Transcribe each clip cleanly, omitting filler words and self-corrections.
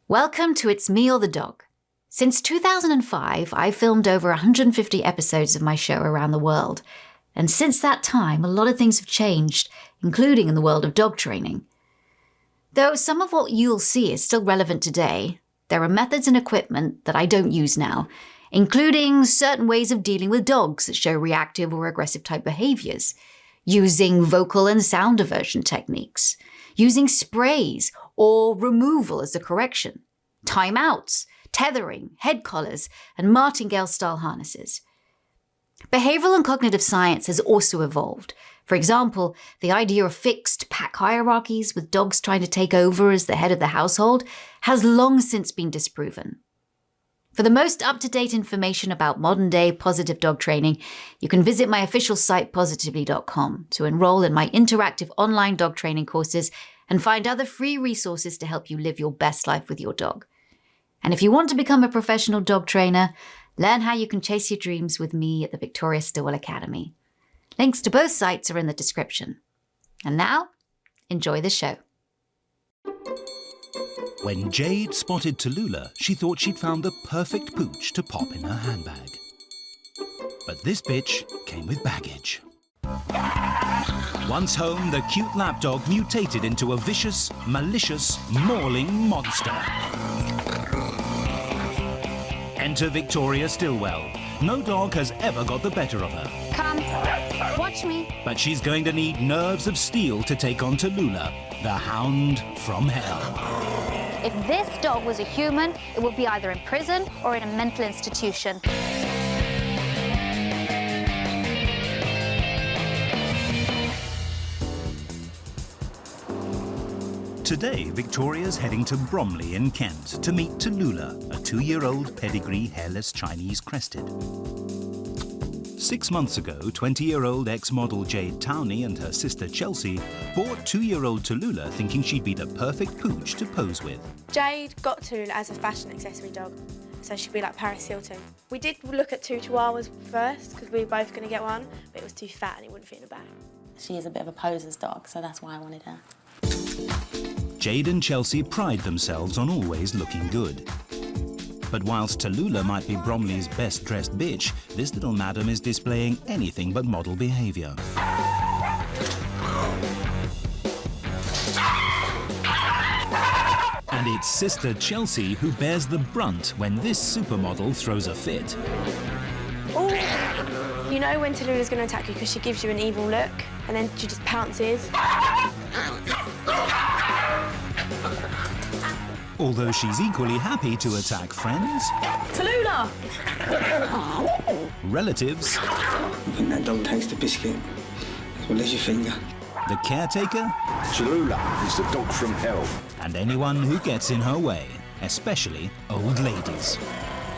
Welcome to It's Me or the Dog. Since 2005, I've filmed over 150 episodes of my show around the world. And since that time, a lot of things have changed, including in the world of dog training. Though some of what you'll see is still relevant today, there are methods and equipment that I don't use now, including certain ways of dealing with dogs that show reactive or aggressive type behaviors, using vocal and sound diversion techniques, using sprays or removal as a correction, timeouts, tethering, head collars, and martingale-style harnesses. Behavioral and cognitive science has also evolved. For example, the idea of fixed pack hierarchies with dogs trying to take over as the head of the household has long since been disproven. For the most up-to-date information about modern-day positive dog training, you can visit my official site positively.com to enroll in my interactive online dog training courses and find other free resources to help you live your best life with your dog. And if you want to become a professional dog trainer, learn how you can chase your dreams with me at the Victoria Stilwell Academy. Links to both sites are in the description. And now, enjoy the show. When Jade spotted Tula, she thought she'd found the perfect pooch to pop in her handbag. But this bitch came with baggage. Once home, the cute lapdog mutated into a vicious, malicious, mauling monster. Enter Victoria Stilwell. No dog has ever got the better of her. Come, watch me. But she's going to need nerves of steel to take on Tula, the hound from hell. If this dog was a human, it would be either in prison or in a mental institution. Today, Victoria's heading to Bromley in Kent to meet Tula, a 2-year-old pedigree hairless Chinese-Crested. 6 months ago, 20-year-old ex-model Jade Towney and her sister Chelsea bought 2-year-old Tula thinking she'd be the perfect pooch to pose with. Jade got Tula as a fashion accessory dog, so she'd be like Paris Hilton. We did look at 2 Chihuahuas first because we were both going to get one, but it was too fat and it wouldn't fit in a bag. She is a bit of a poser's dog, so that's why I wanted her. Jade and Chelsea pride themselves on always looking good. But whilst Tula might be Bromley's best-dressed bitch, this little madam is displaying anything but model behaviour. And it's sister Chelsea who bears the brunt when this supermodel throws a fit. Oh, you know when Tula's going to attack you because she gives you an evil look and then she just pounces. Although she's equally happy to attack friends, Tula! relatives, I think that dog takes the biscuit as well as your finger. the caretaker, Tula is the dog from hell. and anyone who gets in her way, especially old ladies.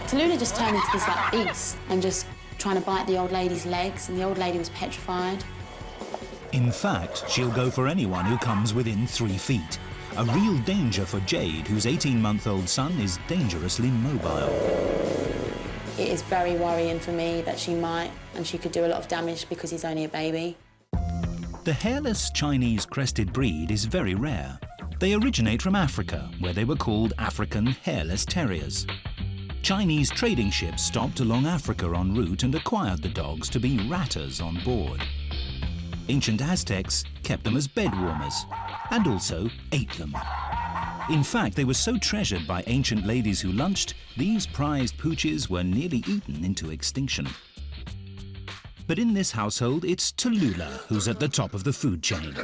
Tula just turned into this like beast and just trying to bite the old lady's legs, and the old lady was petrified. In fact, she'll go for anyone who comes within 3 feet. A real danger for Jade, whose 18-month-old son is dangerously mobile. It is very worrying for me that she could do a lot of damage because he's only a baby. The hairless Chinese-Crested breed is very rare. They originate from Africa, where they were called African hairless terriers. Chinese trading ships stopped along Africa en route and acquired the dogs to be ratters on board. Ancient Aztecs kept them as bed warmers and also ate them. In fact, they were so treasured by ancient ladies who lunched, these prized pooches were nearly eaten into extinction. But in this household, it's Tula who's at the top of the food chain.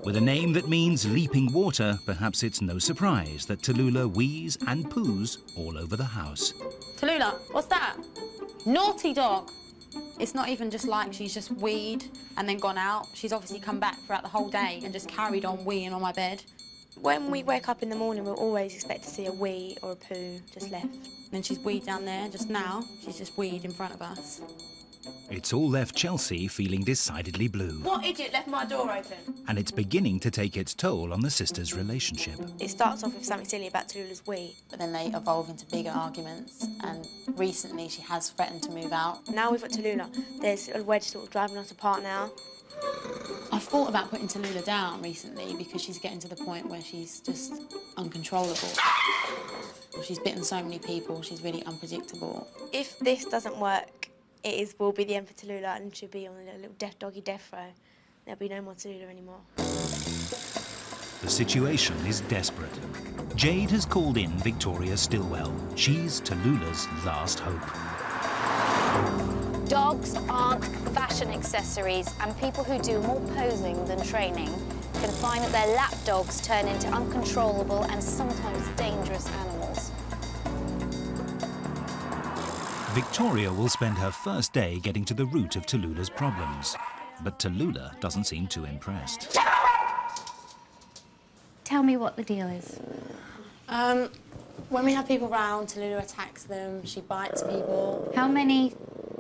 With a name that means leaping water, perhaps it's no surprise that Tula wheezes and poos all over the house. Tula, what's that? Naughty dog. It's not even just like she's just weed and then gone out. She's obviously come back throughout the whole day and just carried on weeing on my bed. When we wake up in the morning, we'll always expect to see a wee or a poo just left. Then she's weed down there. Just now, she's just weed in front of us. It's all left Chelsea feeling decidedly blue. What idiot left my door open? And it's beginning to take its toll on the sisters' relationship. It starts off with something silly about Tula's wee. But then they evolve into bigger arguments, and recently she has threatened to move out. Now we've got Tula. There's a wedge sort of driving us apart now. I've thought about putting Tula down recently because she's getting to the point where she's just uncontrollable. She's bitten so many people, she's really unpredictable. If this doesn't work, will be the end for Tula, and she'll be on a little doggy death row. There'll be no more Tula anymore. The situation is desperate. Jade has called in Victoria Stilwell. She's Tallulah's last hope. Dogs aren't fashion accessories, and people who do more posing than training can find that their lap dogs turn into uncontrollable and sometimes dangerous animals. Victoria will spend her first day getting to the root of Tallulah's problems. But Tula doesn't seem too impressed. Tell me what the deal is. When we have people round, Tula attacks them, she bites people. How many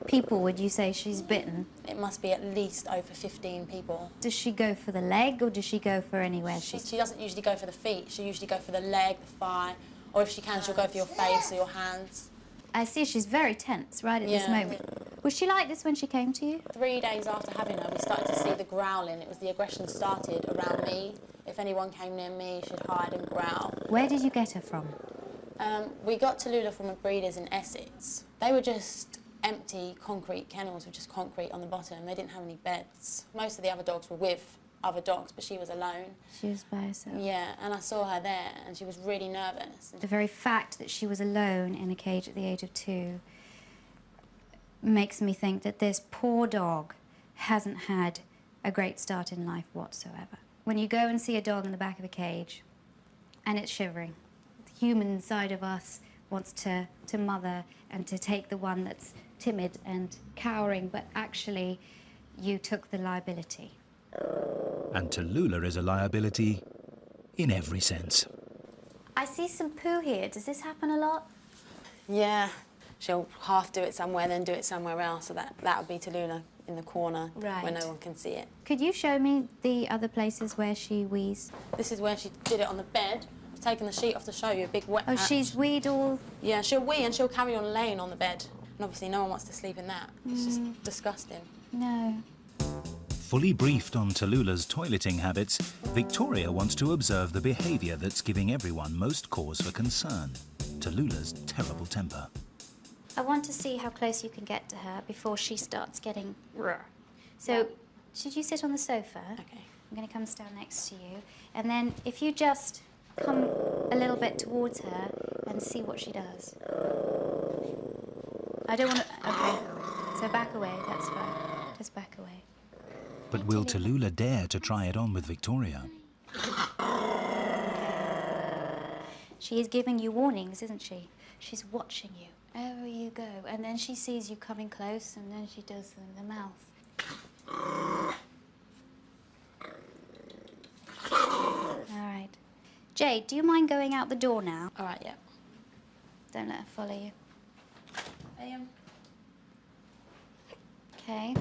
people would you say she's bitten? It must be at least over 15 people. Does she go for the leg or does she go for anywhere? She doesn't usually go for the feet, she'll usually go for the leg, the thigh, or if she can, she'll go for your face or your hands. I see she's very tense right at this moment. Was she like this when she came to you? 3 days after having her, we started to see the growling. It was the aggression started around me. If anyone came near me, she'd hide and growl. Where did you get her from? We got Tula from a breeder's in Essex. They were just empty concrete kennels with just concrete on the bottom. They didn't have any beds. Most of the other dogs were with other dogs, but she was alone. She was by herself. Yeah, and I saw her there, and she was really nervous. The very fact that she was alone in a cage at the age of 2 makes me think that this poor dog hasn't had a great start in life whatsoever. When you go and see a dog in the back of a cage and it's shivering, the human side of us wants to mother and to take the one that's timid and cowering, but actually you took the liability. And Tallula is a liability in every sense. I see some poo here. Does this happen a lot? Yeah, she'll half do it somewhere, then do it somewhere else, so that would be Tula in the corner where no one can see it. Could you show me the other places where she wheezes? This is where she did it on the bed. I've taken the sheet off to show you, a big wet patch. She's weed all... Yeah, she'll wee and she'll carry on laying on the bed. And obviously no one wants to sleep in that. It's just disgusting. No. Fully briefed on Tallula's toileting habits, Victoria wants to observe the behaviour that's giving everyone most cause for concern. Tallula's terrible temper. I want to see how close you can get to her before she starts getting... So, should you sit on the sofa? Okay. I'm going to come stand next to you. And then if you just come a little bit towards her and see what she does. I don't want to... Okay. So back away, that's fine. Just back away. But will Tallula dare to try it on with Victoria? She is giving you warnings, isn't she? She's watching you. Over you go. And then she sees you coming close, and then she does the mouth. All right. Jade, do you mind going out the door now? All right, yeah. Don't let her follow you. Okay.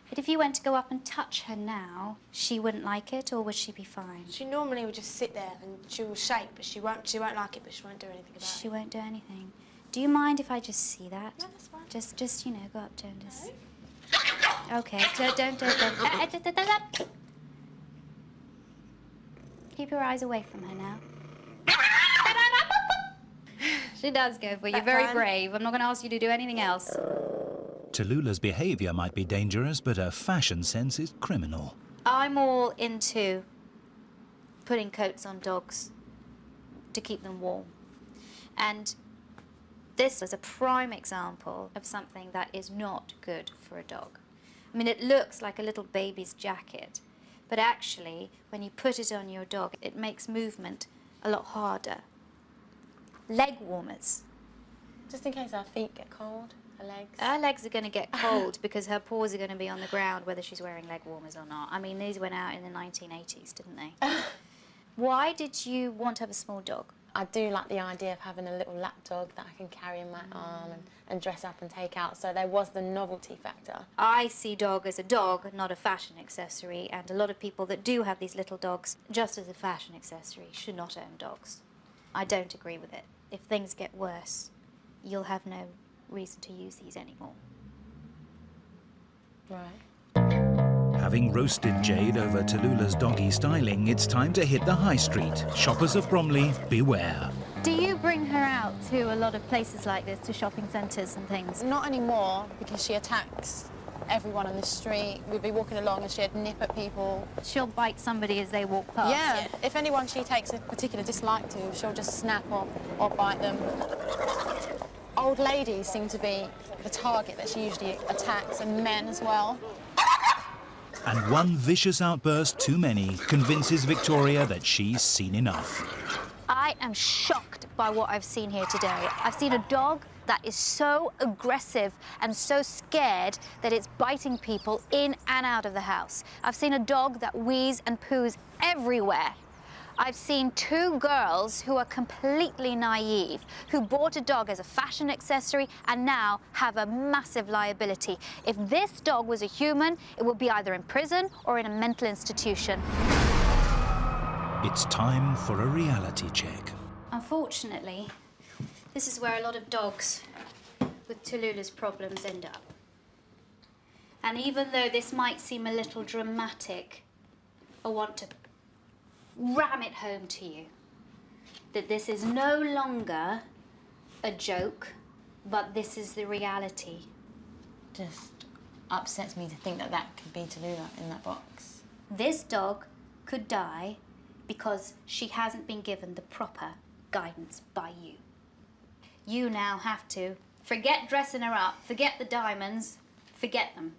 But if you went to go up and touch her now, she wouldn't like it, or would she be fine? She normally would just sit there and she will shake, but she won't like it, but she won't do anything about it. She won't do anything. Do you mind if I just see that? No, that's fine. Just you know, go up to her and just... Okay, don't. Keep your eyes away from her now. She does go for you. That Very time. brave. I'm not going to ask you to do anything else. Tallula's behaviour might be dangerous, but her fashion sense is criminal. I'm all into putting coats on dogs to keep them warm. And this is a prime example of something that is not good for a dog. I mean, it looks like a little baby's jacket, but actually, when you put it on your dog, it makes movement a lot harder. Leg warmers. Just in case our feet get cold, her legs. Her legs are going to get cold because her paws are going to be on the ground whether she's wearing leg warmers or not. I mean, these went out in the 1980s, didn't they? Why did you want to have a small dog? I do like the idea of having a little lap dog that I can carry in my arm and dress up and take out, so there was the novelty factor. I see dog as a dog, not a fashion accessory, and a lot of people that do have these little dogs just as a fashion accessory should not own dogs. I don't agree with it. If things get worse, you'll have no reason to use these anymore. Right. Having roasted Jade over Tallulah's doggy styling, it's time to hit the high street. Shoppers of Bromley, beware. Do you bring her out to a lot of places like this, to shopping centres and things? Not anymore, because she attacks everyone on the street. We'd be walking along and she'd nip at people. She'll bite somebody as they walk past. Yeah, if anyone she takes a particular dislike to, she'll just snap or bite them. Old ladies seem to be the target that she usually attacks, and men as well. And one vicious outburst too many convinces Victoria that she's seen enough. I am shocked by what I've seen here today. I've seen a dog that is so aggressive and so scared that it's biting people in and out of the house. I've seen a dog that wheezes and poos everywhere. I've seen two girls who are completely naive, who bought a dog as a fashion accessory and now have a massive liability. If this dog was a human, it would be either in prison or in a mental institution. It's time for a reality check. Unfortunately, this is where a lot of dogs with Tallulah's problems end up. And even though this might seem a little dramatic, I want to ram it home to you that this is no longer a joke, but this is the reality. Just upsets me to think that that could be Tula in that box. This dog could die because she hasn't been given the proper guidance by you. You now have to forget dressing her up, forget the diamonds, forget them.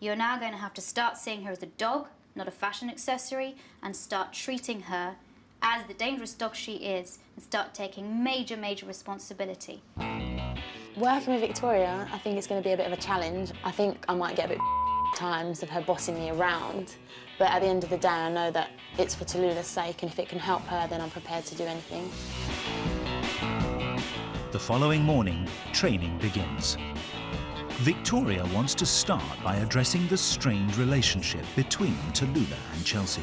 You're now going to have to start seeing her as a dog, not a fashion accessory, and start treating her as the dangerous dog she is and start taking major, major responsibility. Working with Victoria, I think it's going to be a bit of a challenge. I think I might get a bit times of her bossing me around, but at the end of the day, I know that it's for Tallulah's sake, and if it can help her, then I'm prepared to do anything. The following morning, training begins. Victoria wants to start by addressing the strained relationship between Tula and Chelsea.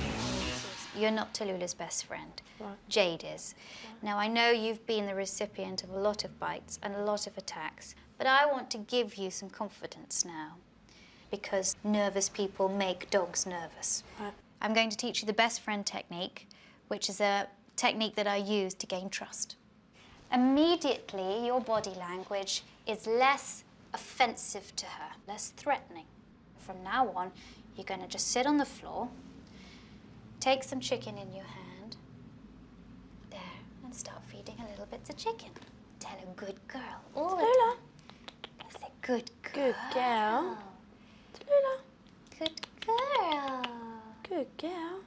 You're not Tallulah's best friend. Right. Jade is. Now, I know you've been the recipient of a lot of bites and a lot of attacks, but I want to give you some confidence now, because nervous people make dogs nervous. Right. I'm going to teach you the best friend technique, which is a technique that I use to gain trust. Immediately, your body language is less offensive to her, less threatening. From now on, you're going to just sit on the floor, take some chicken in your hand, there, and start feeding her little bits of chicken. Tell her good girl all the time. Say good girl. Good girl. Tula. Good girl. Good girl.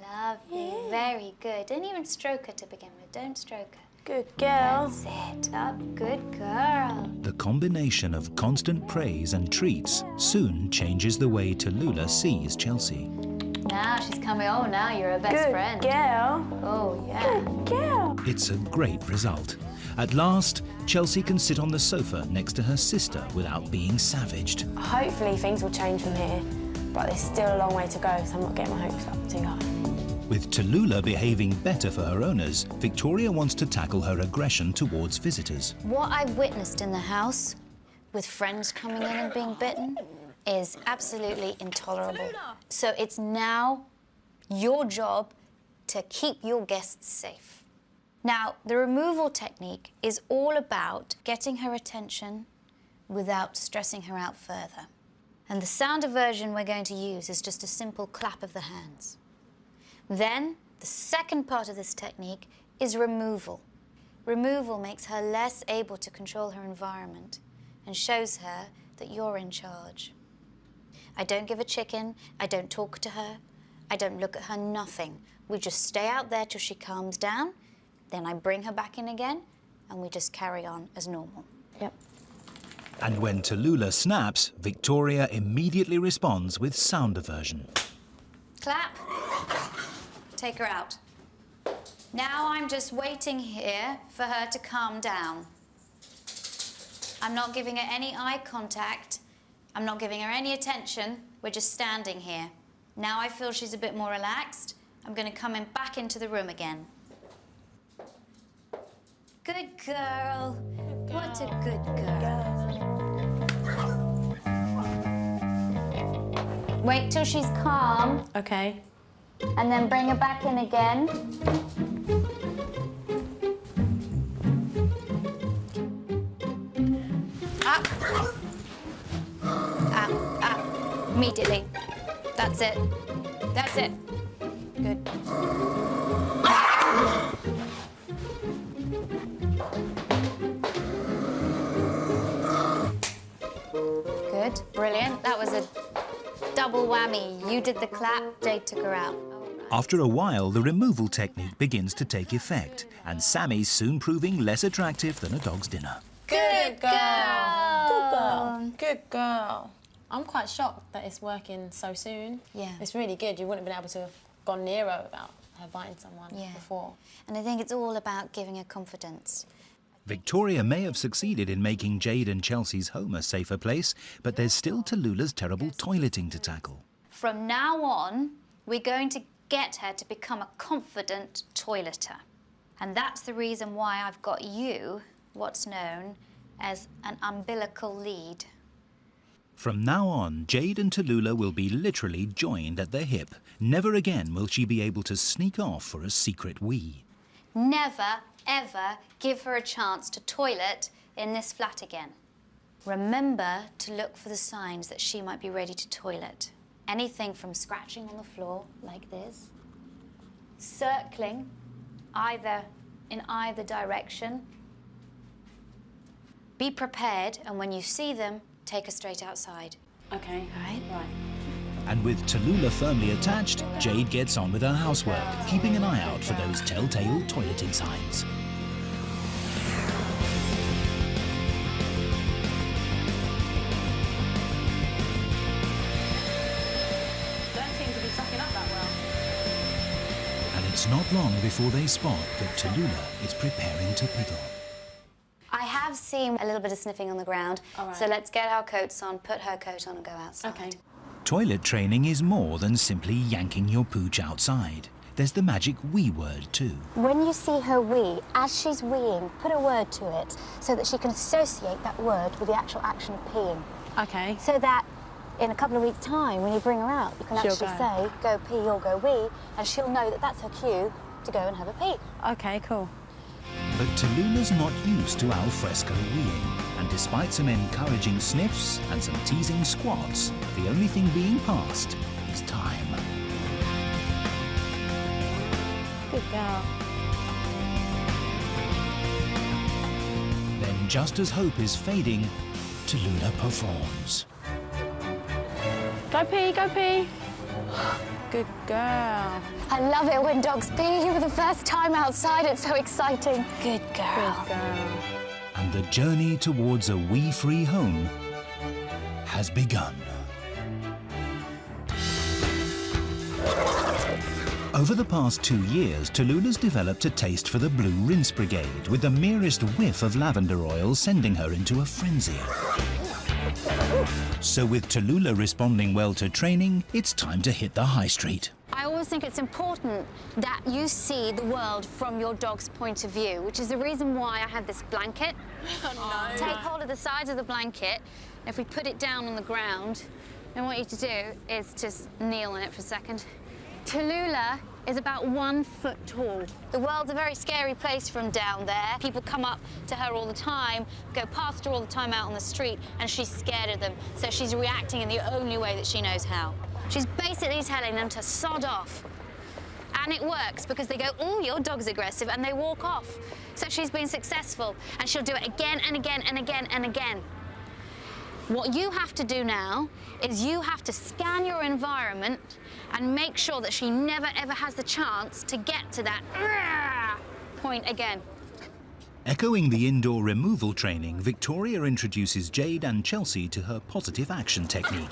Lovely, Yeah. very good. Don't even stroke her to begin with, don't stroke her. Good girl. That's it, up, good girl. The combination of constant praise and treats soon changes the way Tallula sees Chelsea. Now she's coming, oh, now you're her best Good friend. girl. Oh, yeah. Good girl. It's a great result. At last, Chelsea can sit on the sofa next to her sister without being savaged. Hopefully things will change from here, but there's still a long way to go, so I'm not getting my hopes up too high. With Tallula behaving better for her owners, Victoria wants to tackle her aggression towards visitors. What I've witnessed in the house, with friends coming in and being bitten, is absolutely intolerable. So it's now your job to keep your guests safe. Now, the removal technique is all about getting her attention without stressing her out further. And the sound aversion we're going to use is just a simple clap of the hands. Then, the second part of this technique is removal. Removal makes her less able to control her environment and shows her that you're in charge. I don't give her chicken, I don't talk to her, I don't look at her, nothing. We just stay out there till she calms down, then I bring her back in again, and we just carry on as normal. Yep. And when Tallula snaps, Victoria immediately responds with sound aversion. Clap. Take her out. Now I'm just waiting here for her to calm down. I'm not giving her any eye contact. I'm not giving her any attention. We're just standing here. Now I feel she's a bit more relaxed. I'm going to come back into the room again. Good girl. What a good girl. Wait till she's calm. Okay. And then bring her back in again. Up. Up, up. Immediately. That's it. That's it. Good. Good. Brilliant. That was a double whammy. You did the clap, Jade took her out. After a while, the removal technique begins to take effect, and Sammy's soon proving less attractive than a dog's dinner. Good girl. Good girl. Good girl. I'm quite shocked that it's working so soon. Yeah. It's really good. You wouldn't have been able to have gone near her without her biting someone before. And I think it's all about giving her confidence. Victoria may have succeeded in making Jade and Chelsea's home a safer place, but there's still Tallulah's terrible toileting to tackle. From now on, we're going to get her to become a confident toileter. And that's the reason why I've got you what's known as an umbilical lead. From now on, Jade and Tallula will be literally joined at the hip. Never again will she be able to sneak off for a secret wee. Never, ever give her a chance to toilet in this flat again. Remember to look for the signs that she might be ready to toilet. Anything from scratching on the floor, like this, circling in either direction. Be prepared, and when you see them, take her straight outside. Okay. All right? Right. And with Tallula firmly attached, Jade gets on with her housework, keeping an eye out for those telltale toileting signs. Don't seem to be sucking up that well. And it's not long before they spot that Tallula is preparing to piddle. I have seen a little bit of sniffing on the ground, All right. so let's get our coats on, put her coat on and go outside. Okay. Toilet training is more than simply yanking your pooch outside. There's the magic wee word too. When you see her wee, as she's weeing, put a word to it so that she can associate that word with the actual action of peeing. Okay. So that in a couple of weeks' time, when you bring her out, you can She'll actually go. say, go pee or go wee, and she'll know that that's her cue to go and have a pee. Okay, cool. But Tallula's not used to al fresco weeing, and despite some encouraging sniffs and some teasing squats, the only thing being passed is time. Good girl. Then, just as hope is fading, Tallula performs. Go pee, go pee. Good girl. I love it when dogs pee for the first time outside. It's so exciting. Good girl. Good girl. And the journey towards a wee-free home has begun. Over the past 2 years, Tallula's developed a taste for the Blue Rinse Brigade, with the merest whiff of lavender oil sending her into a frenzy. So with Tallula responding well to training, it's time to hit the high street. I always think it's important that you see the world from your dog's point of view, which is the reason why I have this blanket. Oh, no. Take hold of the sides of the blanket. If we put it down on the ground, then what I want you to do is just kneel on it for a second. Tallula is about 1 foot tall. The world's a very scary place from down there. People come up to her all the time, go past her all the time out on the street, and she's scared of them. So she's reacting in the only way that she knows how. She's basically telling them to sod off. And it works because they go, oh, your dog's aggressive, and they walk off. So she's been successful, and she'll do it again and again and again and again. What you have to do now is you have to scan your environment and make sure that she never ever has the chance to get to that point again. Echoing the indoor removal training, Victoria introduces Jade and Chelsea to her positive action technique.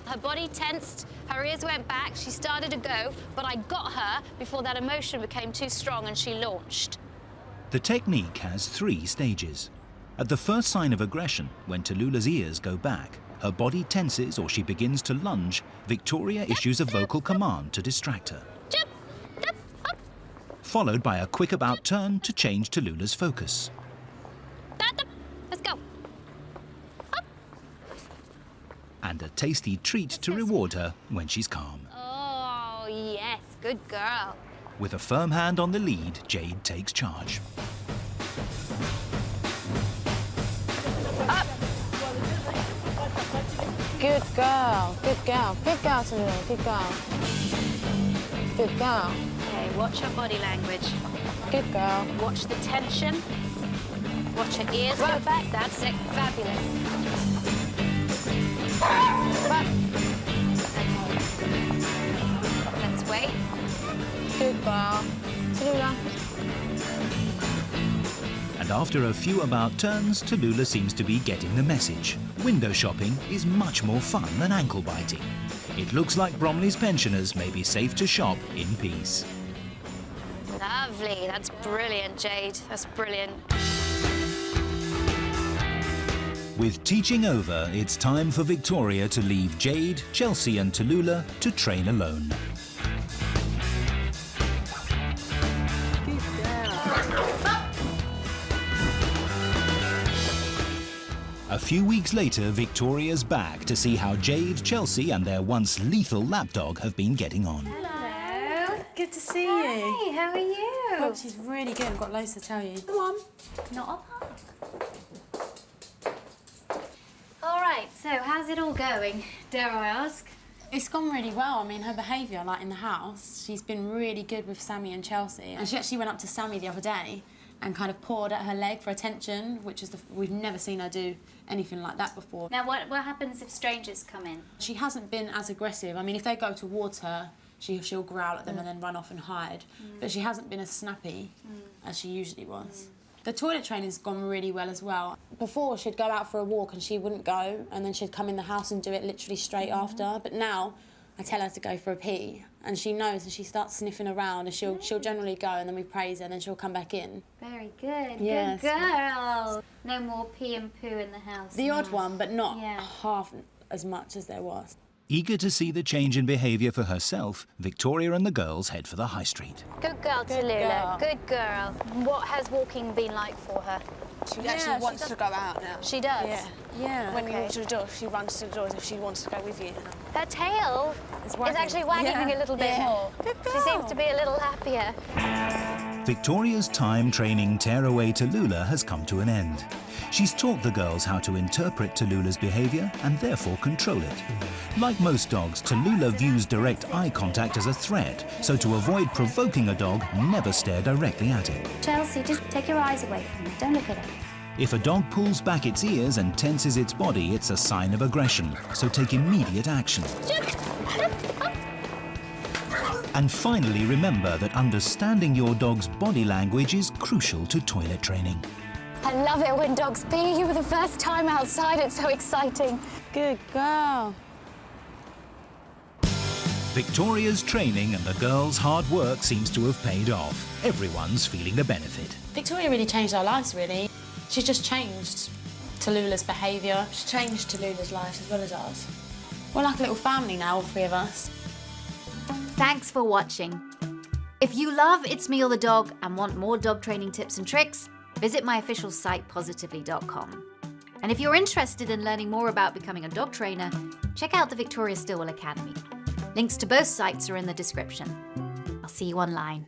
Her Her body tensed, her ears went back, she started to go, but I got her before that emotion became too strong and she launched. The technique has 3 stages. At the first sign of aggression, when Tallulah's ears go back, her body tenses or she begins to lunge, Victoria issues a vocal command to distract her. Jump, jump, up, Followed by a quick about turn to change Tallulah's focus. that, up. Let's go. Up. And a tasty treat to reward her when she's calm. Oh, yes, good girl. With a firm hand on the lead, Jade takes charge. Good girl, good girl. Good girl, Tula, good girl. Good girl. Okay, watch her body language. Good girl. Watch the tension. Watch her ears go back. That's it. Fabulous. Let's wait. Good girl. Tula. And after a few about turns, Tallulah seems to be getting the message. Window shopping is much more fun than ankle biting. It looks like Bromley's pensioners may be safe to shop in peace. Lovely. That's brilliant, Jade. That's brilliant. With teaching over, it's time for Victoria to leave Jade, Chelsea and Tallullah to train alone. A few weeks later, Victoria's back to see how Jade, Chelsea and their once lethal lapdog have been getting on. Hello. Good to see you. Hey, how are you? Oh, she's really good. I've got loads to tell you. Come on. Not a lot. All right, so how's it all going, dare I ask? It's gone really well. I mean, her behaviour, like in the house, she's been really good with Sammy and Chelsea. And she actually went up to Sammy the other day and kind of pawed at her leg for attention, which is we've never seen her do anything like that before. Now, what happens if strangers come in? She hasn't been as aggressive. I mean, if they go towards her, she'll growl at them and then run off and hide. But she hasn't been as snappy as she usually was. The toilet training's gone really well as well. Before, she'd go out for a walk and she wouldn't go, and then she'd come in the house and do it literally straight after. But now, I tell her to go for a pee, and she knows, and she starts sniffing around, and she'll generally go, and then we praise her, and then she'll come back in. Very good. Yes. Good girl. No more pee and poo in the house. The odd one, but not Yeah. half as much as there was. Eager to see the change in behaviour for herself, Victoria and the girls head for the high street. Good girl, Good Tallullah. girl. Good girl. What has walking been like for her? She actually wants to go out now. She does? Yeah. Yeah. When you walk to the door, she runs to the door as if she wants to go with you. Her tail is actually wagging a little bit more. She seems to be a little happier. Victoria's time training tearaway Tallullah has come to an end. She's taught the girls how to interpret Tallulah's behaviour and therefore control it. Like most dogs, Tallullah views direct eye contact as a threat, so to avoid provoking a dog, never stare directly at it. Chelsea, just take your eyes away from me. Don't look at her. If a dog pulls back its ears and tenses its body, it's a sign of aggression, so take immediate action. And finally, remember that understanding your dog's body language is crucial to toilet training. I love it when dogs pee for the first time outside. It's so exciting. Good girl. Victoria's training and the girls' hard work seems to have paid off. Everyone's feeling the benefit. Victoria really changed our lives, really. She's just changed Tallulah's behaviour. She's changed Tallulah's life as well as ours. We're like a little family now, all 3 of us. Thanks for watching. If you love It's Me or the Dog and want more dog training tips and tricks, visit my official site positively.com. And if you're interested in learning more about becoming a dog trainer, check out the Victoria Stilwell Academy. Links to both sites are in the description. I'll see you online.